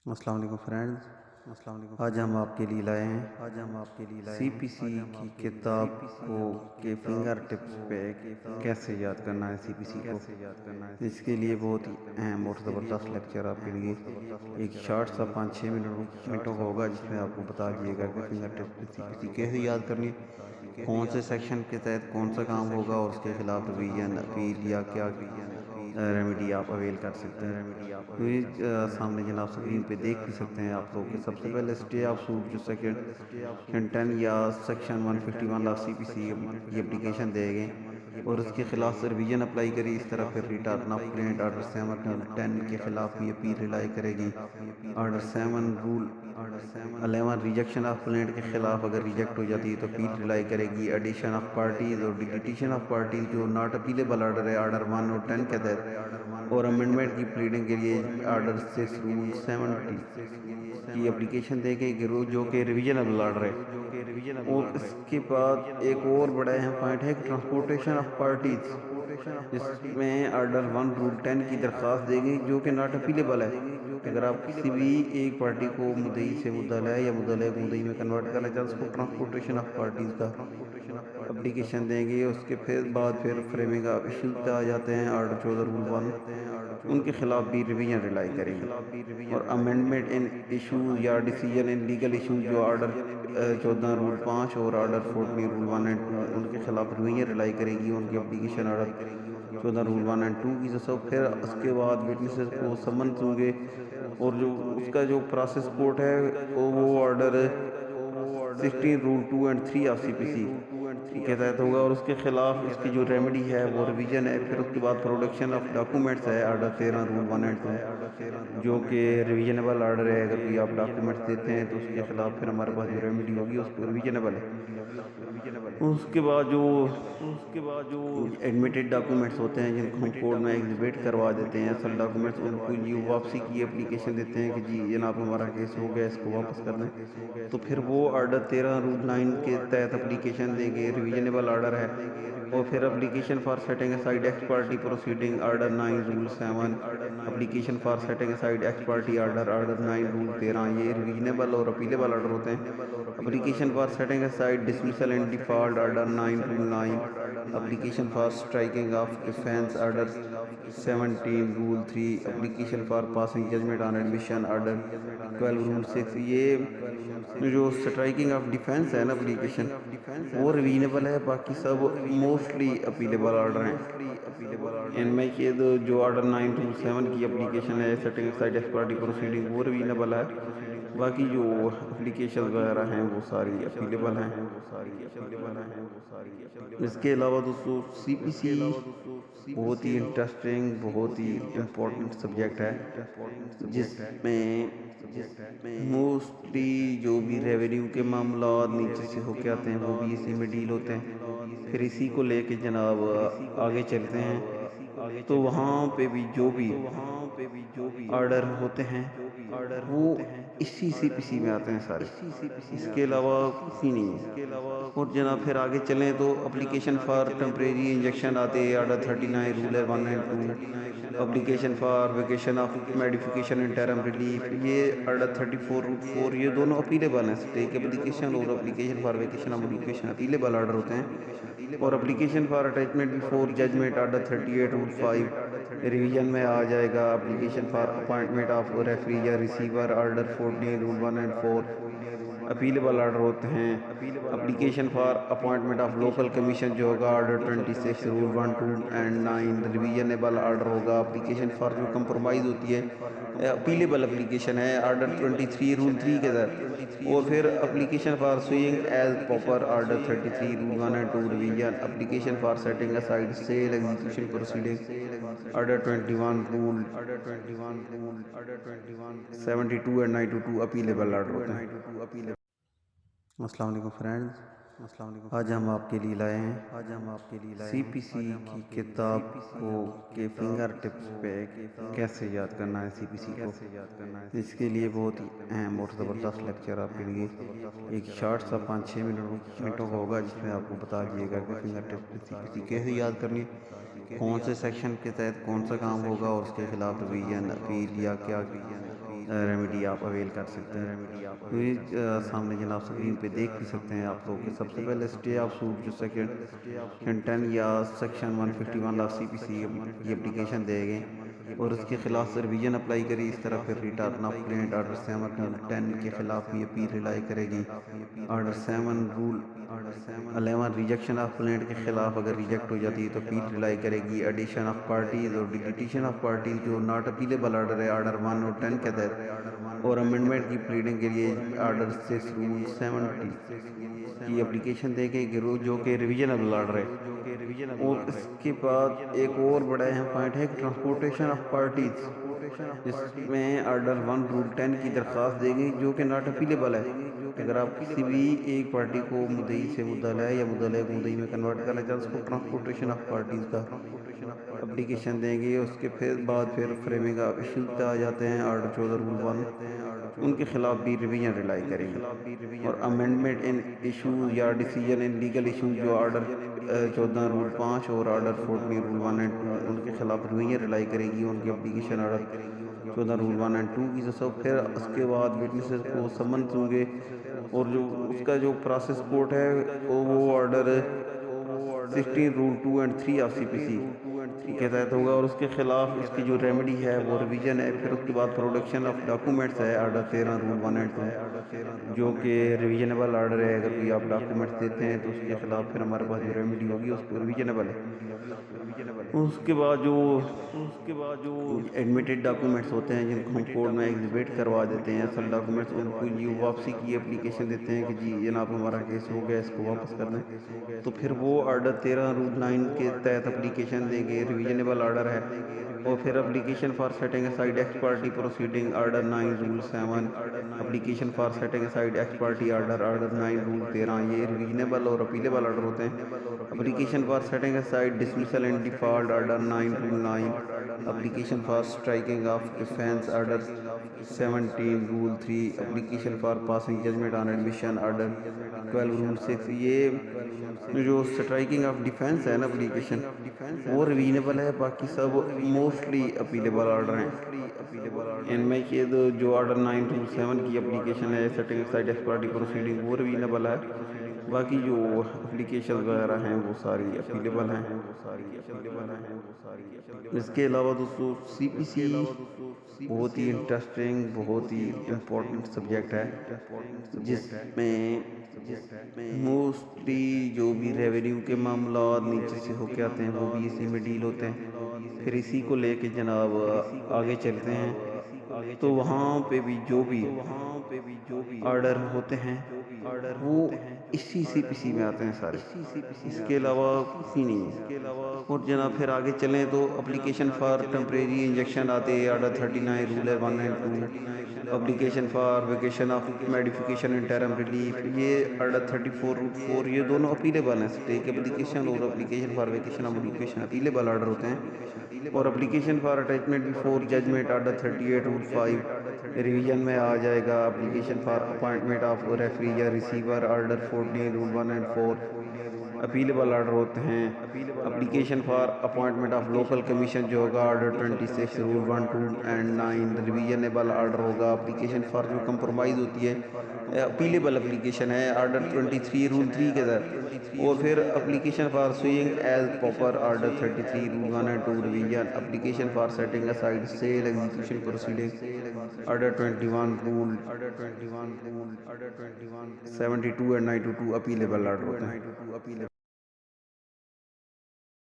السلام علیکم فرینڈز، آج ہم آپ کے لیے لائے ہیں سی پی سی کی کتاب کو کے فنگر ٹپس پہ کیسے یاد کرنا ہے سی پی سی کو۔ اس کے لیے بہت ہی اہم اور زبردست لیکچر آپ کے لیے ایک شارٹ سا 5-6 منٹوں کا ہوگا، جس میں آپ کو بتا دیے گا کہ فنگر ٹپس سی پی سی کیسے یاد کرنی ہے، کون سے سیکشن کے تحت کون سا کام ہوگا اور اس کے خلاف ریویژن اپیل یا کیا ریمیڈی آپ اویل کر سکتے ہیں۔ سامنے جناب اسکرین پہ دیکھ بھی سکتے ہیں آپ لوگ کہ سب سے پہلے اسٹے آف سوٹ جو سیکشن 10 یا سیکشن 151 آف سی پی سی کی اپلیکیشن دے گئے اور اس کے خلاف ریویژن اپلائی کری۔ اس طرح پھر ریٹرن آف کلینٹ آرڈر 7/10 کے خلاف بھی اپیل ریلائی کرے گی۔ آرڈر 7 رول 11 ریجیکشن آف کلینٹ کے خلاف اگر ریجیکٹ ہو جاتی ہے تو اپیل ریلائی کرے گی۔ ایڈیشن آف پارٹیز اور ڈیلیٹیشن آف پارٹیز جو ناٹ اپیلیبل آرڈر ہے آرڈر 1 اور 10 کے تحت، اور امینڈمنٹ کی پلیڈنگ کے لیے آرڈر 6 رول 70 کی اپلیکیشن دے گئی جو کہ ریویژنبل آرڈر ہے۔ اور اس کے بعد ایک اور بڑا اہم پوائنٹ ہے کہ ٹرانسپورٹیشن آف پارٹیز، جس میں آرڈر 1 رول 10 کی درخواست دے گئی جو کہ ناٹ اپیلیبل ہے۔ اگر آپ کسی بھی ایک پارٹی کو مدعی سے مدعا یا مدعا کو مدعی میں کنورٹ کرنا چاہتے ہیں، اس کو ٹرانسپورٹیشن آف پارٹیز کا اپلیکیشن دیں گے۔ اس کے بعد پھر فریمنگ آف ایشوز پہ آ جاتے ہیں۔ آرڈر 14 رول 1 ان کے خلاف بھی ریویژن ریلائی کریں گے۔ اور امینڈمنٹ ان ایشوز یا ڈیسیژن ان لیگل ایشوز جو آرڈر 14 رول 5 اور آرڈر 14 رول 1 اور 2 ان کے خلاف ریویژن ریلائی کرے گی۔ ان کی اپلیکیشن آرڈر 14 رول 1 اور 2 کی سب پھر اس کے بعد وٹنسز کو سمنس ہوں گے، اور جو اس کا جو پروسیس کوڈ ہے وہ آرڈر 16 رول 2 اور 3 آف سی پی سی کے تحت ہوگا، اور اس کے خلاف اس کی جو ریمیڈی ہے وہ ریویژن ہے۔ پھر اس کے بعد پروڈکشن آف ڈاکومنٹس ہے آرڈر 13 رول 1 اور 2 جو کہ ریویژنبل آرڈر ہے۔ اگر کوئی آپ ڈاکومنٹس دیتے ہیں تو اس کے خلاف پھر ہمارے پاس جو ریمیڈی ہوگی اس کو ریویژنبل ہے۔ اس کے بعد جو ایڈمیٹڈ ڈاکومنٹس ہوتے ہیں جن کو ہم کورٹ میں ایگزیبٹ کروا دیتے ہیں، اصل ڈاکومنٹس، ان کو یہ واپسی کی اپلیکیشن دیتے ہیں کہ جی جناب ہمارا کیس ہو گیا، اس کو واپس کر دیں، تو پھر وہ آرڈر 13 رول 9 کے تحت اپلیکیشن دیں گے، ریویژنبل آرڈر ہے۔ اور پھر application for setting aside ex parte proceeding order 9 rule 7، application for setting aside ex parte order 9 rule 13، یہ ریویژنبل اور اپیلیبل آرڈر ہوتے ہیں۔ Application for setting aside dismissal and default order 9 rule 9، application for striking off defence order 17 rule 3، application for passing judgment on admission order 12 rule 6۔ یہ جو striking off defence ہے نا application, وہ revisionable ہے، باقی سب mostly اپیلیبل order ہیں۔ ان میں جو آرڈر 9 رول 7 کی اپلیکیشن ہے setting aside ex parte proceeding, وہ ریویژنبل ہے، باقی جو اپلیکیشن وغیرہ ہیں وہ ساری اپیلیبل ہیں۔ اس کے علاوہ دوستو سی پی سی بہت ہی انٹرسٹنگ، بہت ہی امپورٹنٹ سبجیکٹ ہے، جس میں موسٹلی جو بھی ریونیو کے معاملات نیچے سے ہو کے آتے ہیں وہ بھی اسی میں ڈیل ہوتے ہیں۔ پھر اسی کو لے کے جناب آگے چلتے ہیں، تو وہاں پہ بھی جو بھی آرڈر ہوتے ہیں وہ اسی سی پی سی میں آتے ہیں سارے، اس کے علاوہ کسی نہیں ہے۔ اور جناب پھر آگے چلیں تو اپلیکیشن فار ٹیمپریری انجیکشن آتے ہیں آرڈر 39 رول 1 اور 2، application for vacation of modification interim relief, یہ آرڈر 34 رول 4، یہ دونوں اپیلیبل ہیں۔ اسٹیک اپلیکیشن اور application for vacation of modification appealable order ہوتے ہیں۔ اور application for attachment before judgment order 38 rule 5 revision میں آ جائے گا۔ Application for appointment of referee یا ریسیور آرڈر 14 رول 1 اور 4 اپیلیبل آرڈر ہوتے ہیں۔ Application for appointment of local commission جو ہوگا آرڈر 26 رول 1 2 اور 9 ریویژنبل آرڈر ہوگا۔ اپلیکیشن فار جو کمپرومائز ہوتی ہے اپیلیبل اپلیکیشن ہے آرڈر 23 رول 3 کے تحت۔ اور پھر application for suing as pauper order 33 rule 1 اور 2 revision, application for setting aside sale execution proceeding order 21 rule 72 اور 92 اپیلیبل آرڈر ہوتے ہیں۔ السلام علیکم فرینڈز، آج ہم آپ کے لیے لائے ہیں سی پی سی کی کتاب کو کے فنگر ٹپس پہ کیسے یاد کرنا ہے سی پی سی کو۔ اس کے لیے بہت ہی اہم اور زبردست لیکچر آپ کے لیے ایک شارٹ سا 5-6 منٹوں کا ہوگا، جس میں آپ کو بتا دیے گا کہ فنگر ٹپس سی پی سی کیسے یاد کرنی ہے، کون سے سیکشن کے تحت کون سا کام ہوگا اور اس کے خلاف ریویژن اپیل یا کیا ریمیڈی آپ اویل کر سکتے ہیں. سامنے جناب اسکرین پہ دیکھ بھی سکتے ہیں آپ لوگ کہ سب سے پہلے اسٹے آف سوٹ جو سیکشن 10 یا سیکشن 151 آف سی پی سی کی اپلیکیشن دے گئے اور اس کے خلاف ریویژن اپلائی کری. اس طرح پھر ریٹرن آف کمپلینٹ آرڈر 7/10 کے خلاف بھی اپیل ریلائی کرے گی. Order 7 rule 11 rejection of complaint کے خلاف اگر ریجیکٹ ہو جاتی ہے تو اپیل ریلائی کرے گی. ایڈیشن آف پارٹیز اور ڈیلیٹیشن آف پارٹیز جو ناٹ اپیلیبل آرڈر ہے آرڈر 1 اور 10 کے تحت اور امینڈمنٹ کی پلیڈنگ کے لیے آرڈر 6 رول 70 کی اپلیکیشن دے گئے جو کہ ریویژنبل آرڈر ہے. اور اس کے بعد ایک اور بڑا اہم پوائنٹ ہے ٹرانسپورٹیشن آف پارٹیز جس میں آرڈر 1 رول 10 کی درخواست دے گئی جو کہ ناٹ اپیلیبل ہے. اگر آپ کسی بھی ایک پارٹی کو مدعی سے مدعا یا مدعا کو مدعی میں کنورٹ کرنا چاہتے ہیں اس کو ٹرانسپورٹیشن آف پارٹیز کا اپلیکیشن دیں گے. اس کے بعد پھر فریمنگ آف ایشوز پہ آ جاتے ہیں. آرڈر 14 رول 1 ان کے خلاف بھی ریویژن ریلائی کریں گے. اور امینڈمنٹ ان ایشوز یا ڈیسیجن ان لیگل ایشوز جو آرڈر 14 رول 5 اور آرڈر 14 رول 1 اینڈ 2 ان کے خلاف ریویژن ریلائی کرے گی. ان کی اپلیکیشن آرڈر 14 رول 1 اینڈ 2 کی جو سب پھر اس کے بعد وٹنسز کو سمنس ہوں گے اور جو اس کا جو پروسیس کوڈ ہے وہ آرڈر 16 رول 2 اینڈ 3 آف سی پی سی کے تحت ہوگا. اور اس کے خلاف اس کی جو ریمیڈی ہے وہ ریویژن ہے. پھر اس کے بعد پروڈکشن آف ڈاکومنٹس ہے آرڈر 13 رول 1 اینڈ 2 جو کہ ریویژنبل آرڈر ہے. اگر کوئی آپ ڈاکومنٹس دیتے ہیں تو اس کے خلاف پھر ہمارے پاس جو ریمیڈی ہوگی اس کو ریویژنبل ہے. اس کے بعد جو ایڈمیٹڈ ڈاکومنٹس ہوتے ہیں جن کو ہم کورٹ میں ایگزیبٹ کروا دیتے ہیں اصل ڈاکومنٹس ان کو یہ واپسی کی اپلیکیشن دیتے ہیں کہ جی جناب ہمارا کیس ہو گیا اس کو واپس کر دیں. تو پھر وہ آرڈر 13 رول 9 کے تحت اپلیکیشن دیں گے. ریویژنبل آرڈر ہے. اور پھر application for setting aside ex parte proceeding order 9 rule 7 application for setting aside ex parte order 9 rule 13 یہ ریویژنبل اور اپیلیبل آرڈر ہوتے ہیں. Application for setting aside dismissal and default order 9 rule 9 application for striking off defence order 17 rule 3 application for passing judgment on admission order 12 rule 6. یہ جو striking off defence ہے نا application وہ revisionable ہے. باقی سب mostly اپیلیبل order ہیں. ان میں یہ جو آرڈر 9 رول 7 کی اپلیکیشن ہے setting aside ex parte proceeding وہ ریویژنبل ہے. باقی جو اپلیکیشن وغیرہ ہیں وہ ساری اپیلیبل ہیں. اس کے علاوہ دوستو سی پی سی بہت ہی انٹرسٹنگ بہت ہی امپورٹنٹ سبجیکٹ ہے جس میں موسٹلی جو بھی ریونیو کے معاملات نیچے سے ہو کے آتے ہیں وہ بھی اسی میں ڈیل ہوتے ہیں. پھر اسی کو لے کے جناب آگے چلتے ہیں تو وہاں پہ بھی جو بھی آرڈر ہوتے ہیں وہ اسی سی پی سی میں آتے ہیں سارے. اس کے علاوہ کسی نہیں ہے. اور جناب پھر آگے چلیں تو اپلیکیشن فار ٹیمپریری انجیکشن آتے ہیں order 39 rule 1 and 2 application for vacation of modification interim relief یہ آرڈر 34 رول 4 یہ دونوں اپیلیبل ہیں. اسٹیک اپلیکیشن اور application for vacation of modification appealable order ہوتے ہیں. اور application for attachment before judgment order 38 rule 5 revision میں آ جائے گا. Application for appointment of referee یا receiver order 14 rule 1 and 4 appealable order ہوتے ہیں. Application for appointment of local commission جو ہوگا order 26 rule 1 2 and 9 revisionable order ہوگا. اپلیکیشن فار جو کمپرومائز ہوتی ہے اپیلیبل اپلیکیشن ہے آرڈر 23 رول 3 کے تحت. اور پھر application for suing as pauper order 33 rule 1 and 2 revision. Application for setting aside sale execution proceeding order 21 rule 72 and 92 appealable order ہوتے ہیں.